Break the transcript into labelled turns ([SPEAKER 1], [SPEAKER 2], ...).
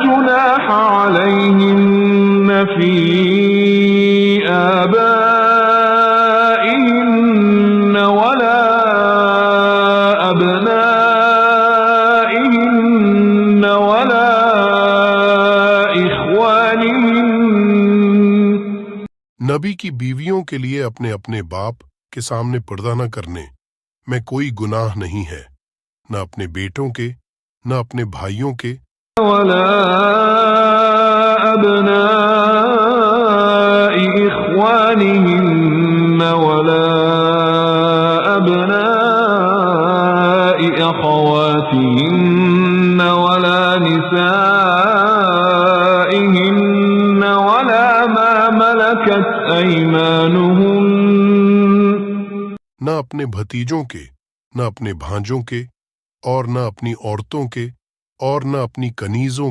[SPEAKER 1] جناح عليهن في آبائهن ولا أبنائهن ولا إخوانهن.
[SPEAKER 2] نبی کی بیویوں کے لیے اپنے اپنے باپ کے سامنے پردہ نہ کرنے میں کوئی گناہ نہیں ہے، نہ اپنے بیٹوں کے، نہ اپنے بھائیوں کے،
[SPEAKER 1] ولا أبناء إخوانهن ولا أبناء أخواتهن ولا نسائهن ولا ما ملكت أيمانهن.
[SPEAKER 2] نہ اپنے بھتیجوں کے، نہ اپنے بھانجوں کے، اور نہ اپنی عورتوں کے، اور نہ اپنی کنیزوں